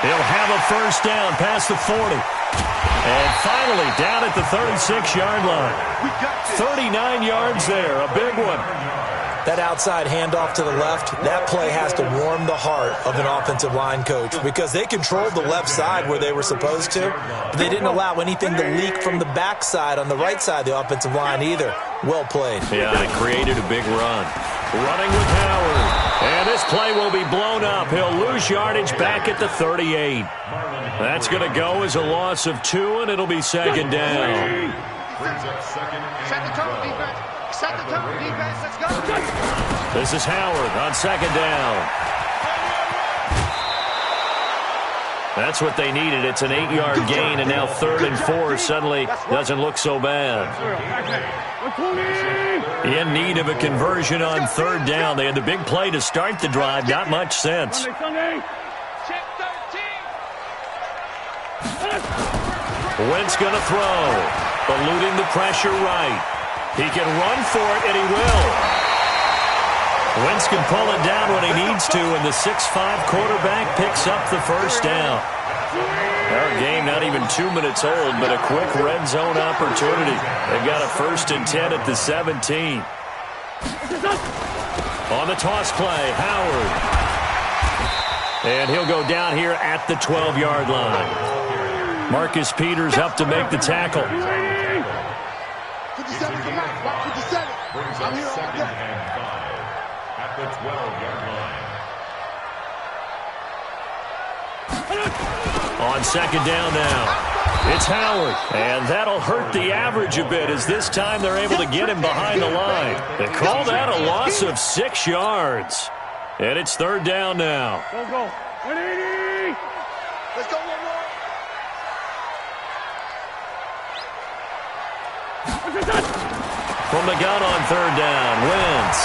He'll have a first down past the 40. And finally down at the 36-yard line. 39 yards there, a big one. That outside handoff to the left, that play has to warm the heart of an offensive line coach because they controlled the left side where they were supposed to, but they didn't allow anything to leak from the backside on the right side of the offensive line either. Well played. Yeah, it created a big run. Running with Howard. And this play will be blown up. He'll lose yardage back at the 38. That's going to go as a loss of 2, and it'll be second down. Set the tone, defense. Set the tone, defense. Let's go. This is Howard on second down. That's what they needed. It's an 8-yard gain, and now 3rd and 4 suddenly doesn't look so bad. In need of a conversion on 3rd down. They had the big play to start the drive. Not much sense. Wentz going to throw. Eluding the pressure right. He can run for it, and he will. Wentz can pull it down when he needs to, and the 6'5" quarterback picks up the first down. Our game not even 2 minutes old, but a quick red zone opportunity. They've got a 1st and 10 at the 17. On the toss play, Howard. And he'll go down here at the 12-yard line. Marcus Peters up to make the tackle. 57 for Mike. 57. Brings up 2nd and 5 at the 12-yard line. On second down now, it's Howard. And that'll hurt the average a bit as this time they're able to get him behind the line. They call that a loss of 6 yards. And it's 3rd down now. Go, go. 180. Let's go, one more. From the gun on 3rd down, Wentz.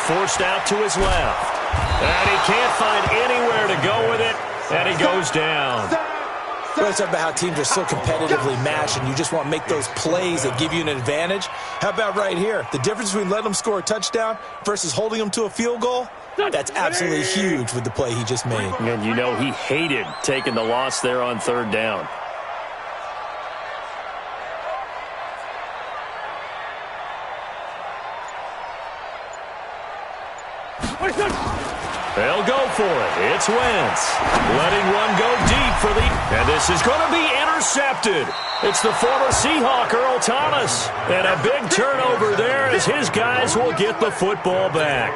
Forced out to his left. And he can't find anywhere to go with it, and he goes down. We always talk about how teams are so competitively matched and you just want to make those plays that give you an advantage. How about right here? The difference between letting them score a touchdown versus holding them to a field goal? That's absolutely huge with the play he just made. And you know he hated taking the loss there on 3rd down. They'll go for it. It's Wentz. Letting one go deep for the... And this is going to be intercepted. It's the former Seahawk, Earl Thomas. And a big turnover there as his guys will get the football back.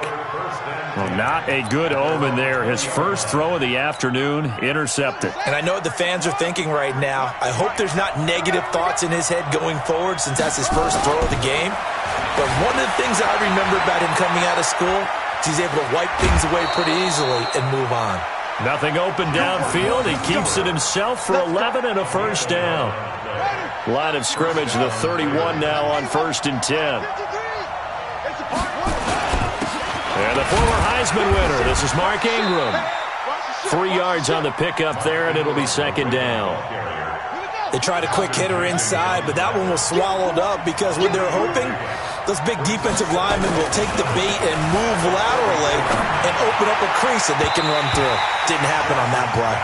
Well, not a good omen there. His first throw of the afternoon, intercepted. And I know what the fans are thinking right now. I hope there's not negative thoughts in his head going forward since that's his first throw of the game. But one of the things I remember about him coming out of school, he's able to wipe things away pretty easily and move on. Nothing open downfield. He keeps it himself for 11 and a first down. Line of scrimmage, the 31 now on 1st and 10. And the former Heisman winner, this is Mark Ingram. 3 yards on the pickup there, and it'll be second down. They tried a quick hitter inside, but that one was swallowed up because what they're hoping, those big defensive linemen will take the bait and move laterally and open up a crease that they can run through. Didn't happen on that play.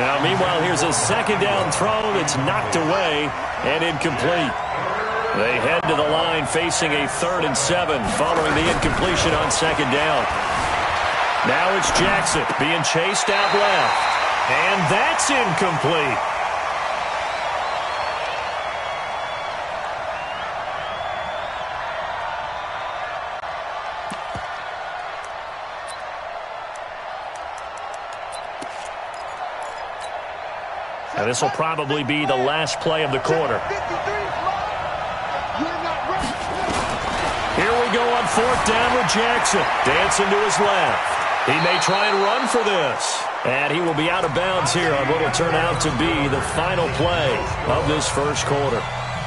Now, meanwhile, here's a second down throw that's knocked away and incomplete. They head to the line facing a 3rd and 7 following the incompletion on second down. Now it's Jackson being chased out left. And that's incomplete. And this will probably be the last play of the quarter. Here we go on 4th down with Jackson. Dancing to his left. He may try and run for this. And he will be out of bounds here on what will turn out to be the final play of this first quarter.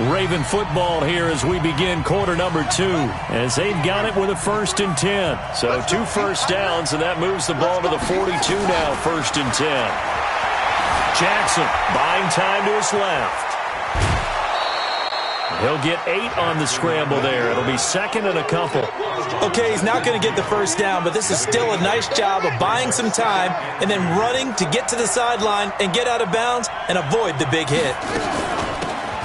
Raven football here as we begin quarter number 2, as they've got it with a 1st and 10. So 2 first downs, and that moves the ball to the 42 now, 1st and 10. Jackson buying time to his left. He'll get 8 on the scramble there. It'll be second and a couple. Okay, he's not going to get the first down, but this is still a nice job of buying some time and then running to get to the sideline and get out of bounds and avoid the big hit.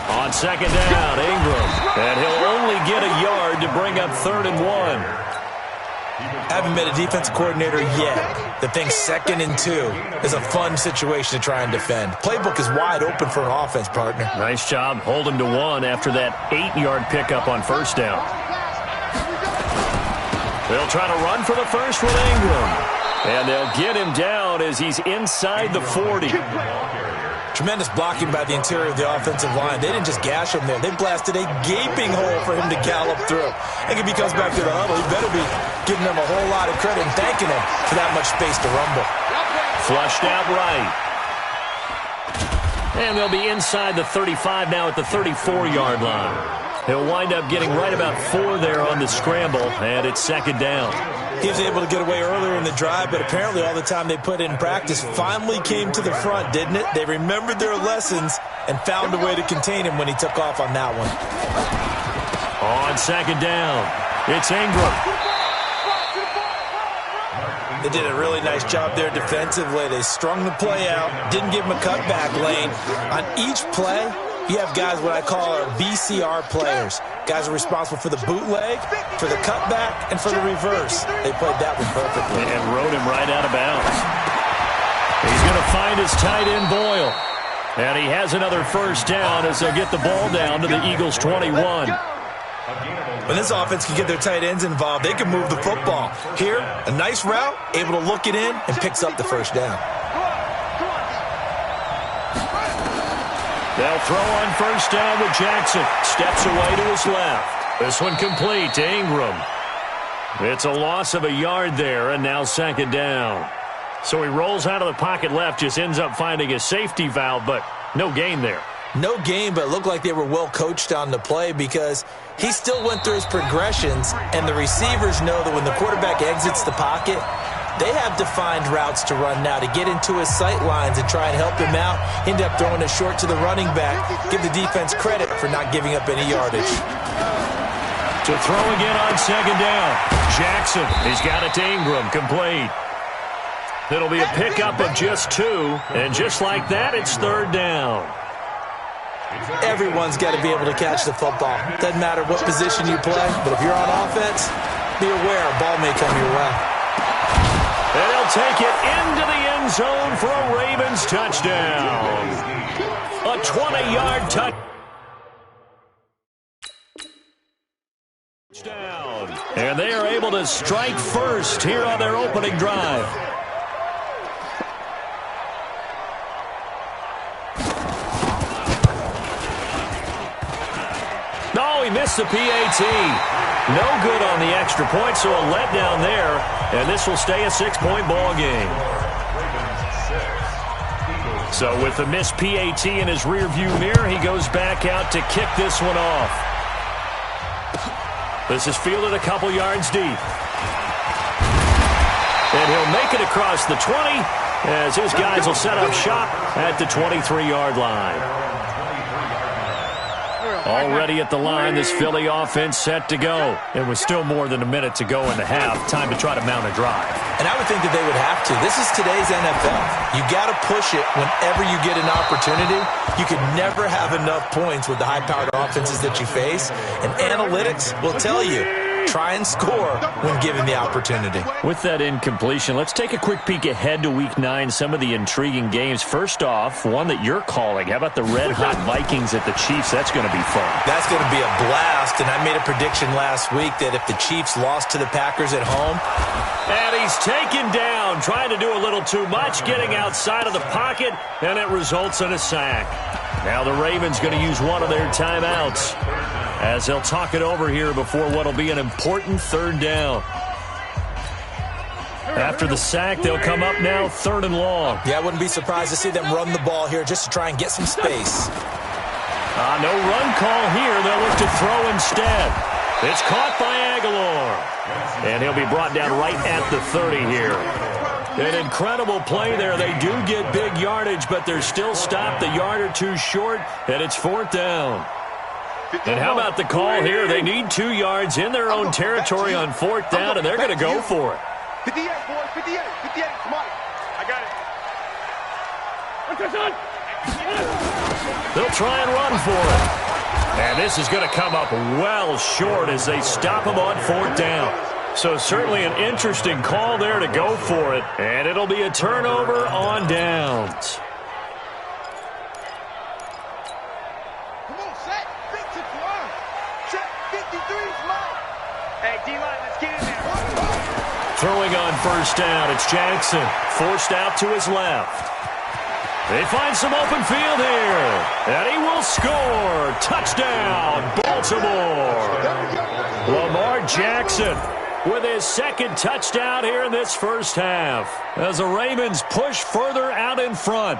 On second down, Ingram. And he'll only get a yard to bring up 3rd and 1. Haven't met a defensive coordinator yet that thinks 2nd and 2 is a fun situation to try and defend. Playbook is wide open for an offense, partner. Nice job holding to 1 after that 8-yard pickup on first down. They'll try to run for the first with Ingram. And they'll get him down as he's inside the 40. Tremendous blocking by the interior of the offensive line. They didn't just gash him there. They blasted a gaping hole for him to gallop through. And if he comes back to the huddle, he better be giving them a whole lot of credit and thanking him for that much space to rumble. Flushed out right. And they'll be inside the 35 now at the 34-yard line. He'll wind up getting right about 4 there on the scramble, and it's second down. He was able to get away earlier in the drive, but apparently all the time they put in practice finally came to the front, didn't it? They remembered their lessons and found a way to contain him when he took off on that one. On second down, it's Ingram. They did a really nice job there defensively. They strung the play out, didn't give him a cutback lane. On each play, you have guys what I call our BCR players. Guys are responsible for the bootleg, for the cutback, and for the reverse. They played that one perfectly. And rode him right out of bounds. He's going to find his tight end, Boyle. And he has another first down as they'll get the ball down to the Eagles' 21. When this offense can get their tight ends involved, they can move the football. Here, a nice route, able to look it in, and picks up the first down. They'll throw on first down with Jackson. Steps away to his left. This one complete to Ingram. It's a loss of a yard there, and now second down. So he rolls out of the pocket left, just ends up finding a safety valve, but no gain there. No gain, but it looked like they were well coached on the play because he still went through his progressions, and the receivers know that when the quarterback exits the pocket, they have defined routes to run now to get into his sight lines and try and help him out. End up throwing it short to the running back. Give the defense credit for not giving up any yardage. To throw again on second down. Jackson, he's got it to Ingram, complete. It'll be a pickup of just 2, and just like that, it's third down. Everyone's got to be able to catch the football. Doesn't matter what position you play, but if you're on offense, be aware a ball may come your way. And he'll take it into the end zone for a Ravens touchdown. A 20-yard touchdown. And they are able to strike first here on their opening drive. No, he missed the PAT. No good on the extra point, so a letdown there. And this will stay a 6-point ball game. So with the missed PAT in his rearview mirror, he goes back out to kick this one off. This is fielded a couple yards deep. And he'll make it across the 20 as his guys will set up shop at the 23-yard line. Already at the line, this Philly offense set to go. And with still more than a minute to go in the half, time to try to mount a drive. And I would think that they would have to. This is today's NFL. You got to push it whenever you get an opportunity. You can never have enough points with the high-powered offenses that you face. And analytics will tell you, try and score when given the opportunity. With that incompletion, let's take a quick peek ahead to Week 9, some of the intriguing games. First off, one that you're calling. How about the red-hot Vikings at the Chiefs? That's going to be fun. That's going to be a blast, and I made a prediction last week that if the Chiefs lost to the Packers at home. And he's taken down, trying to do a little too much, getting outside of the pocket, and it results in a sack. Now the Ravens going to use one of their timeouts as they'll talk it over here before what will be an important third down. After the sack, they'll come up now third and long. Yeah, I wouldn't be surprised to see them run the ball here just to try and get some space. No run call here. They'll look to throw instead. It's caught by Aguilar. And he'll be brought down right at the 30 here. An incredible play there. They do get big yardage, but they're still stopped a yard or two short, and it's fourth down. And how about the call here? They need 2 yards in their own territory on 4th down, and they're going to go for it. 58, boys, 58, 58, Mike. I got it. They'll try and run for it. And this is going to come up well short as they stop him on 4th down. So certainly an interesting call there to go for it. And it'll be a turnover on downs. Come on, set. Big to one. Set 53's Mike. Hey, D-line, let's get in there. Throwing on 1st down, it's Jackson. Forced out to his left. They find some open field here. And he will score. Touchdown, Baltimore. Lamar Jackson with his 2nd touchdown here in this first half. As the Ravens push further out in front.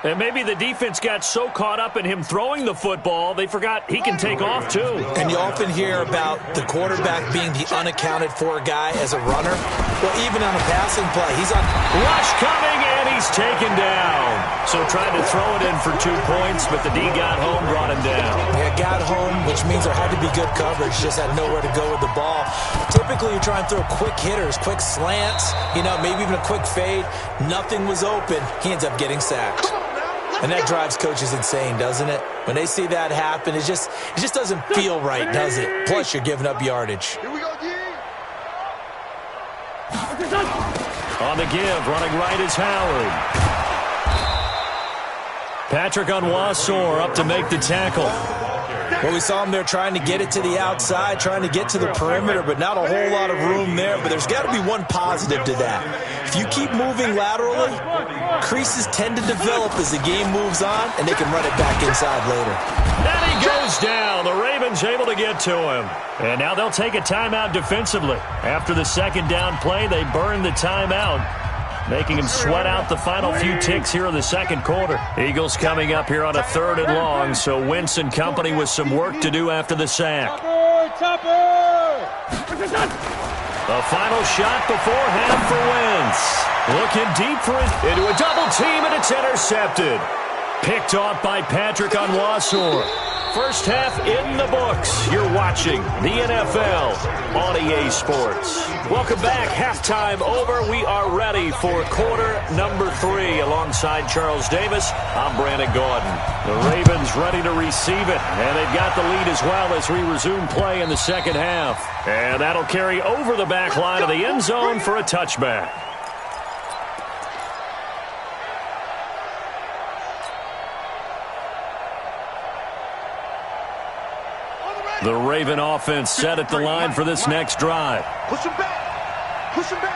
And maybe the defense got so caught up in him throwing the football, they forgot he can take off too. And you often hear about the quarterback being the unaccounted for guy as a runner. Well, even on a passing play, he's on rush coming, and he's taken down. So tried to throw it in for 2 points, but the D got home, brought him down. Yeah, got home, which means there had to be good coverage. Just had nowhere to go with the ball. Typically, you try and throw quick hitters, quick slants, maybe even a quick fade. Nothing was open. He ends up getting sacked. And that drives coaches insane, doesn't it? When they see that happen, it just doesn't feel right, does it? Plus, you're giving up yardage. Here we go, D. On the give, running right is Howard. Patrick Onwuasor up to make the tackle. Well, we saw him there trying to get it to the outside, trying to get to the perimeter, but not a whole lot of room there. But there's got to be one positive to that. If you keep moving laterally, creases tend to develop as the game moves on, and they can run it back inside later. And he goes down. The Ravens able to get to him. And now they'll take a timeout defensively. After the 2nd down play, they burn the timeout, making him sweat out the final few ticks here in the 2nd quarter. Eagles coming up here on a 3rd and long, so Wentz and company with some work to do after the sack. The final shot before half for Wentz. Looking deep for it into a double team, and it's intercepted. Picked off by Patrick Onwuasor. First half in the books. You're watching the NFL on EA Sports. Welcome back. Halftime over. We are ready for quarter number 3. Alongside Charles Davis, I'm Brandon Gordon. The Ravens ready to receive it, and they've got the lead as well as we resume play in the 2nd half. And that'll carry over the back line of the end zone for a touchback. The Raven offense set at the line for this next drive. Push him back. Push him back.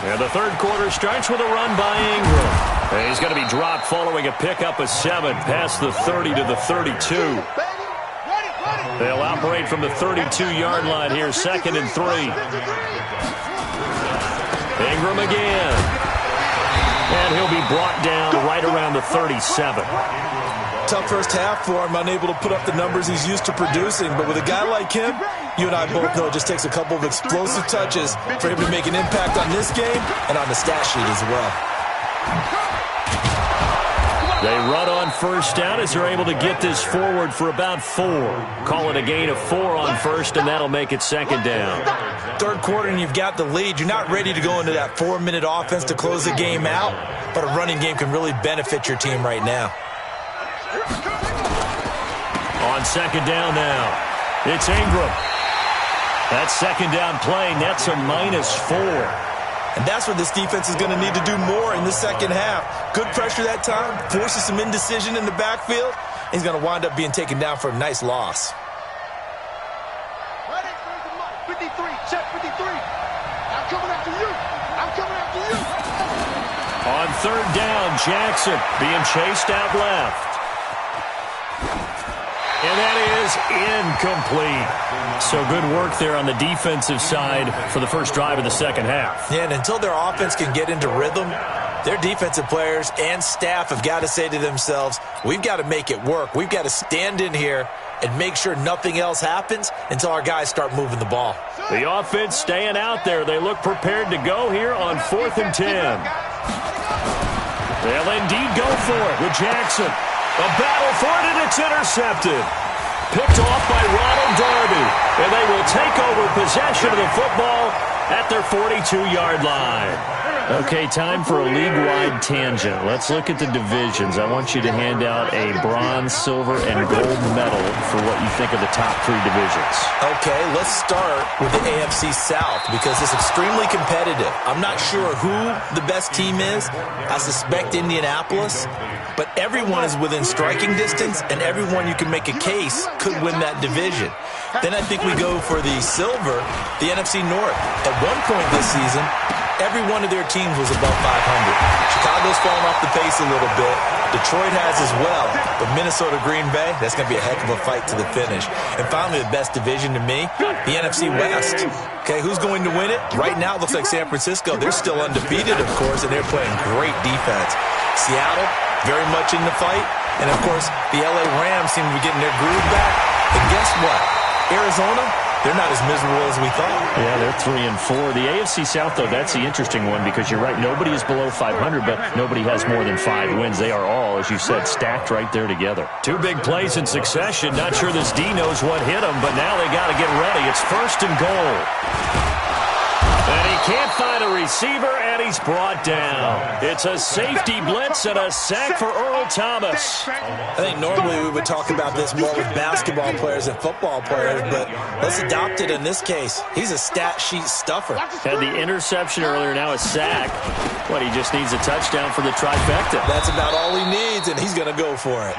And the 3rd quarter starts with a run by Ingram. And he's going to be dropped following a pickup of 7 past the 30 to the 32. They'll operate from the 32-yard line here, 2nd and 3. Ingram again. And he'll be brought down right around the 37. Tough first half for him, unable to put up the numbers he's used to producing. But with a guy like him, you and I both know it just takes a couple of explosive touches for him to make an impact on this game and on the stat sheet as well. They run on 1st down as they're able to get this forward for about 4. Call it a gain of 4 on 1st, and that'll make it 2nd down. 3rd quarter, and you've got the lead. You're not ready to go into that 4-minute offense to close the game out, but a running game can really benefit your team right now. On 2nd down now, it's Ingram. That 2nd down play nets a -4. And that's what this defense is going to need to do more in the 2nd half. Good pressure that time, forces some indecision in the backfield. He's going to wind up being taken down for a nice loss. 53, check 53. I'm coming after you. I'm coming after you. On 3rd down, Jackson being chased out left. And that is incomplete. So good work there on the defensive side for the first drive of the 2nd half. Yeah, and until their offense can get into rhythm, their defensive players and staff have got to say to themselves, we've got to make it work. We've got to stand in here and make sure nothing else happens until our guys start moving the ball. The offense staying out there. They look prepared to go here on 4th and 10. They'll indeed go for it with Jackson. A battle for it, and it's intercepted. Picked off by Ronald Darby. And they will take over possession of the football at their 42-yard line. Okay, time for a league-wide tangent. Let's look at the divisions. I want you to hand out a bronze, silver, and gold medal for what you think of the top 3 divisions. Okay, let's start with the AFC South because it's extremely competitive. I'm not sure who the best team is. I suspect Indianapolis, but everyone is within striking distance, and everyone you can make a case could win that division. Then I think we go for the silver, the NFC North. At one point this season, every one of their teams was above 500. Chicago's fallen off the pace a little bit. Detroit has as well. But Minnesota, Green Bay, that's going to be a heck of a fight to the finish. And finally, the best division to me, the NFC West. Okay, who's going to win it? Right now, it looks like San Francisco. They're still undefeated, of course, and they're playing great defense. Seattle, very much in the fight. And, of course, the LA Rams seem to be getting their groove back. And guess what? Arizona, they're not as miserable as we thought. Yeah, they're 3-4. The AFC South, though, that's the interesting one because you're right. Nobody is below 500, but nobody has more than 5 wins. They are all, as you said, stacked right there together. 2 big plays in succession. Not sure this D knows what hit him, but now they got to get ready. It's 1st and goal. And he can't find a receiver, and he's brought down. It's a safety blitz and a sack for Earl Thomas. I think normally we would talk about this more with basketball players and football players, but let's adopt it in this case. He's a stat sheet stuffer. Had the interception earlier, now a sack. What, he just needs a touchdown for the trifecta. That's about all he needs, and he's going to go for it.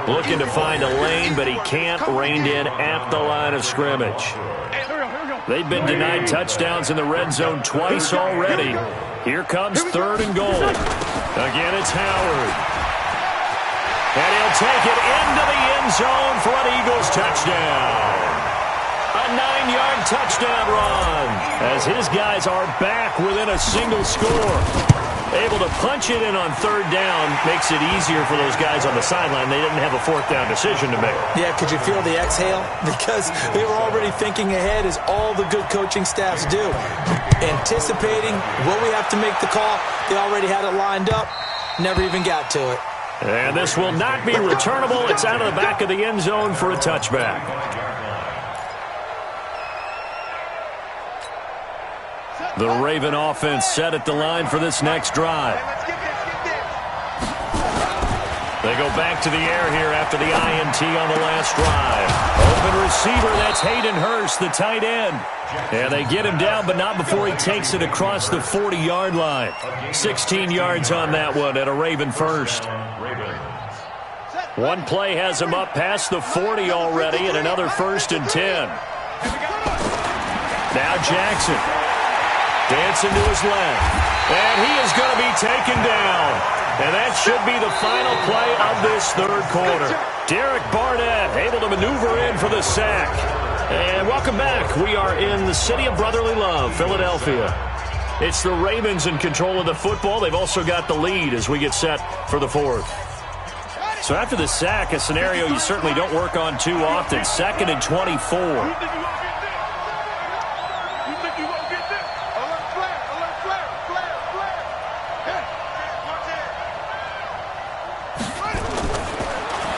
Looking to find a lane, but he can't. Reined in at the line of scrimmage. They've been denied touchdowns in the red zone twice already. Here comes 3rd and goal. Again, it's Howard. And he'll take it into the end zone for an Eagles touchdown. A 9-yard touchdown run as his guys are back within a single score. Able to punch it in on 3rd down makes it easier for those guys on the sideline. They didn't have a 4th down decision to make. Yeah, could you feel the exhale? Because they were already thinking ahead as all the good coaching staffs do. Anticipating, will we have to make the call? They already had it lined up. Never even got to it. And this will not be returnable. It's out of the back of the end zone for a touchback. The Raven offense set at the line for this next drive. They go back to the air here after the INT on the last drive. Open receiver, that's Hayden Hurst, the tight end. And they get him down, but not before he takes it across the 40-yard line. 16 yards on that one at a Raven first. One play has him up past the 40 already, and another 1st and 10. Now Jackson. Dancing to his left. And he is going to be taken down. And that should be the final play of this 3rd quarter. Derek Barnett able to maneuver in for the sack. And welcome back. We are in the city of brotherly love, Philadelphia. It's the Ravens in control of the football. They've also got the lead as we get set for the 4th. So after the sack, a scenario you certainly don't work on too often. 2nd and 24.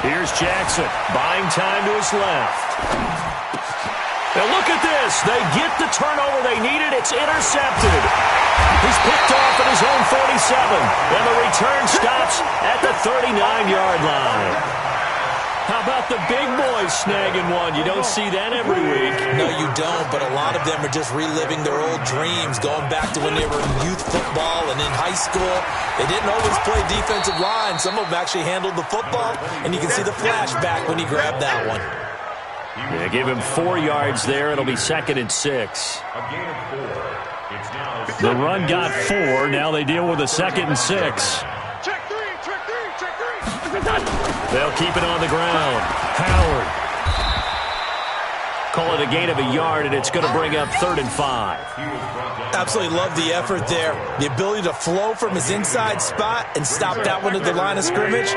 Here's Jackson, buying time to his left. Now look at this. They get the turnover they needed. It's intercepted. He's picked off at his own 47. And the return stops at the 39-yard line. How about the big boys snagging one? You don't see that every week. No, you don't, but a lot of them are just reliving their old dreams, going back to when they were in youth football and in high school. They didn't always play defensive line. Some of them actually handled the football, and you can see the flashback when he grabbed that one. Yeah, give him 4 yards there. It'll be 2nd and 6. The run got 4. Now they deal with a 2nd and 6. They'll keep it on the ground. Howard. Call it a gain of a yard, and it's going to bring up 3rd and 5. Absolutely love the effort there. The ability to flow from his inside spot and stop that one at the line of scrimmage.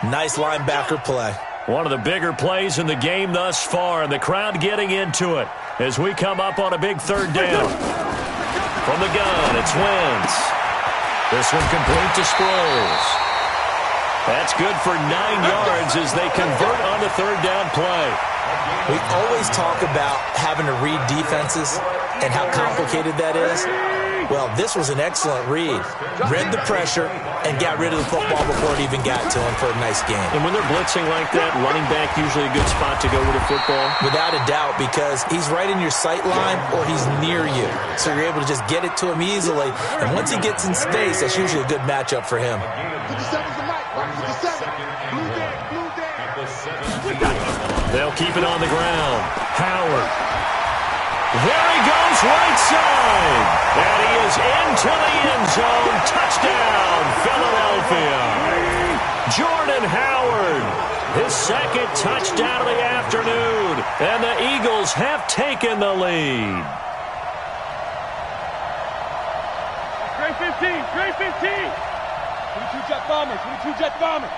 Nice linebacker play. One of the bigger plays in the game thus far, and the crowd getting into it as we come up on a big third down. From the gun, it's Wentz. This one complete to Sproles. That's good for 9 yards as they convert on the third down play. We always talk about having to read defenses and how complicated that is. Well, this was an excellent read. Read the pressure and got rid of the football before it even got to him for a nice game. And when they're blitzing like that, running back usually a good spot to go with a football? Without a doubt, because he's right in your sight line or he's near you. So you're able to just get it to him easily. And once he gets in space, that's usually a good matchup for him. They'll keep it on the ground. Howard. There he goes, right side. And he is into the end zone. Touchdown, Philadelphia. Jordan Howard, his second touchdown of the afternoon. And the Eagles have taken the lead. Trey 15, Trey 15. 22 jet bomber, 22 jet bomber.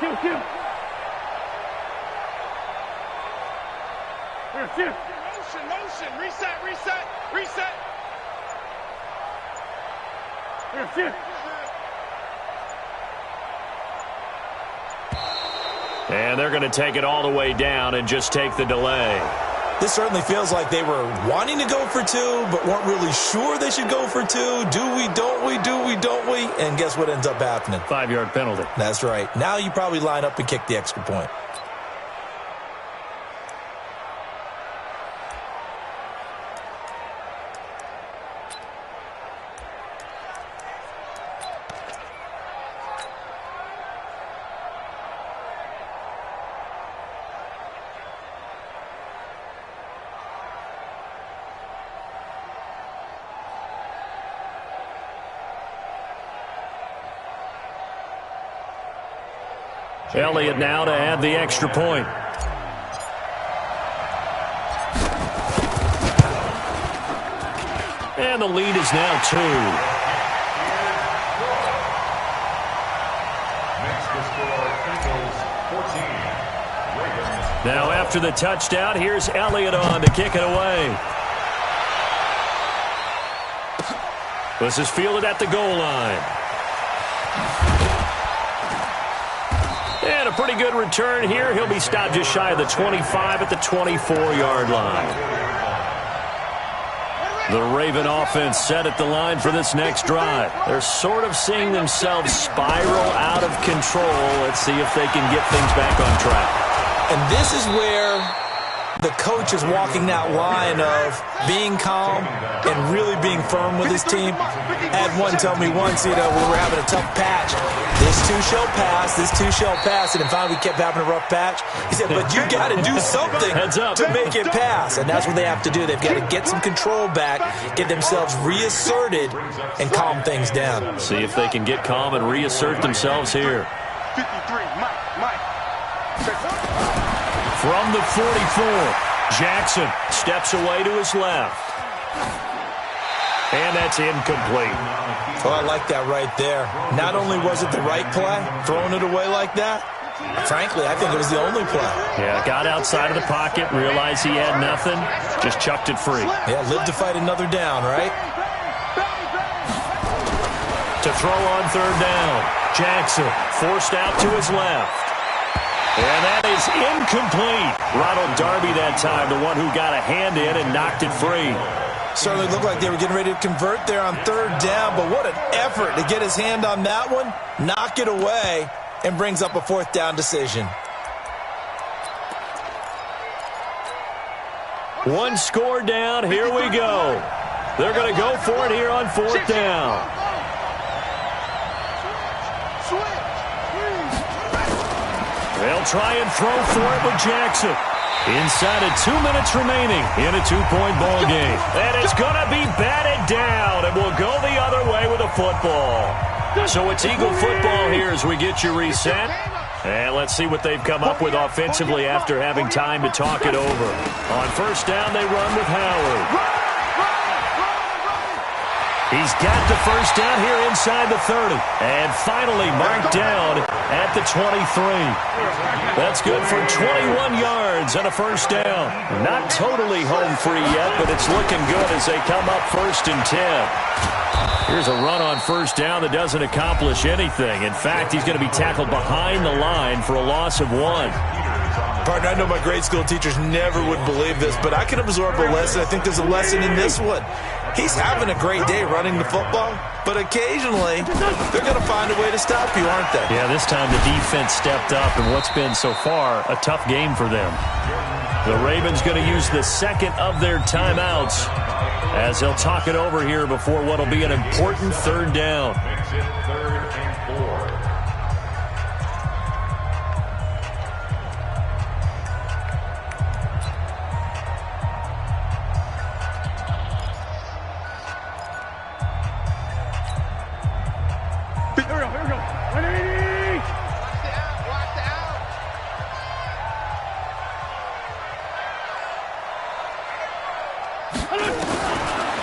Two. Here, two. Motion. Reset. Here, two. And they're going to take it all the way down and just take the delay. This certainly feels like they were wanting to go for two, but weren't really sure they should go for two. Do we, don't we? And guess what ends up happening? 5-yard penalty. That's right. Now you probably line up and kick the extra point. Elliott now to add the extra point. And the lead is now 2. Now after the touchdown, here's Elliott on to kick it away. This is fielded at the goal line. And a pretty good return here. He'll be stopped just shy of the 25 at the 24-yard line. The Raven offense set at the line for this next drive. They're sort of seeing themselves spiral out of control. Let's see if they can get things back on track. And this is where the coach is walking that line of being calm and really being firm with his team. I had one tell me once, we were having a tough patch. This too shall pass. And finally we kept having a rough patch. He said, but you got to do something to make it pass. And that's what they have to do. They've got to get some control back, get themselves reasserted, and calm things down. See if they can get calm and reassert themselves here. 53, Mike. From the 44, Jackson steps away to his left. And that's incomplete. Oh, I like that right there. Not only was it the right play, throwing it away like that, frankly, I think it was the only play. Yeah, got outside of the pocket, realized he had nothing, just chucked it free. Yeah, live to fight another down, right? To throw on third down, Jackson forced out to his left. And that is incomplete. Ronald Darby that time, the one who got a hand in and knocked it free. Certainly looked like they were getting ready to convert there on third down, but what an effort to get his hand on that one, knock it away, and brings up a fourth down decision. One score down, here we go. They're going to go for it here on fourth down. They'll try and throw for it with Jackson. Inside of 2 minutes remaining in a 2-point ball game. And it's going to be batted down, and we'll go the other way with a football. So it's Eagle football here as we get you reset. And let's see what they've come up with offensively after having time to talk it over. On first down, they run with Howard. He's got the first down here inside the 30. And finally marked down at the 23. That's good for 21 yards and a first down. Not totally home free yet, but it's looking good as they come up 1st and 10. Here's a run on first down that doesn't accomplish anything. In fact, he's going to be tackled behind the line for a loss of 1. Partner, I know my grade school teachers never would believe this, but I can absorb a lesson. I think there's a lesson in this one. He's having a great day running the football, but occasionally they're going to find a way to stop you, aren't they? Yeah, this time the defense stepped up in what's been so far a tough game for them. The Ravens going to use the second of their timeouts as they'll talk it over here before what will be an important 3rd down. Makes it 3rd and 4.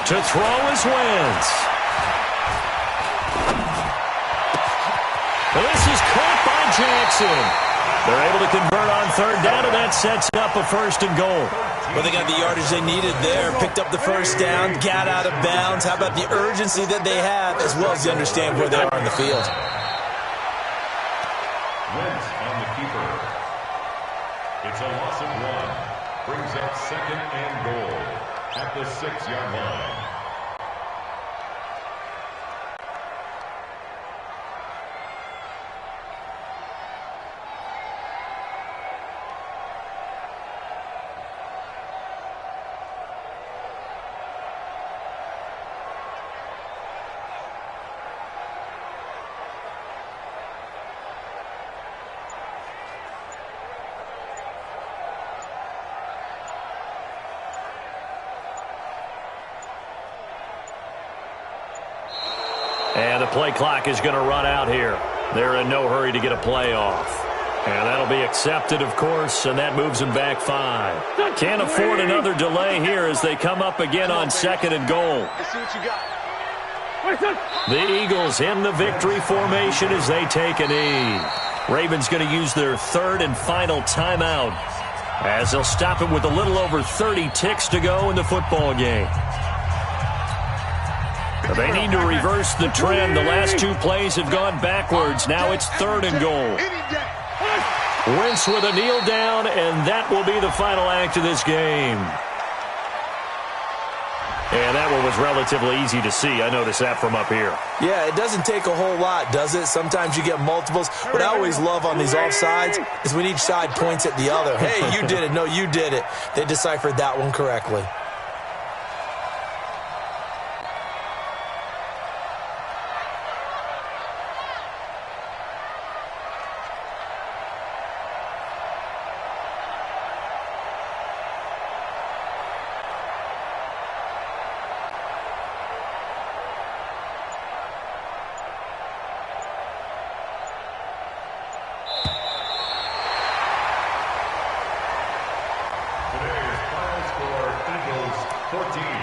To throw is Wentz. This is caught by Jackson. They're able to convert on 3rd down, and that sets up a 1st and goal. Well, they got the yardage they needed there. Picked up the first down, got out of bounds. How about the urgency that they have, as well as they understand where they are on the field? Wentz on the keeper. It's a loss of 1. Brings up 2nd and goal at the 6-yard line. And the play clock is going to run out here. They're in no hurry to get a play off. And that'll be accepted, of course, and that moves them back 5. Can't afford another delay here as they come up again on 2nd and goal. Let's see what you got. The Eagles in the victory formation as they take a knee. Ravens going to use their 3rd and final timeout as they'll stop it with a little over 30 ticks to go in the football game. They need to reverse the trend. The last 2 plays have gone backwards. Now it's 3rd and goal. Wentz with a kneel down, and that will be the final act of this game. And that one was relatively easy to see. I noticed that from up here. Yeah, it doesn't take a whole lot, does it? Sometimes you get multiples. What I always love on these offsides is when each side points at the other. Hey, you did it. No, you did it. They deciphered that one correctly. Today's final score, Eagles 14,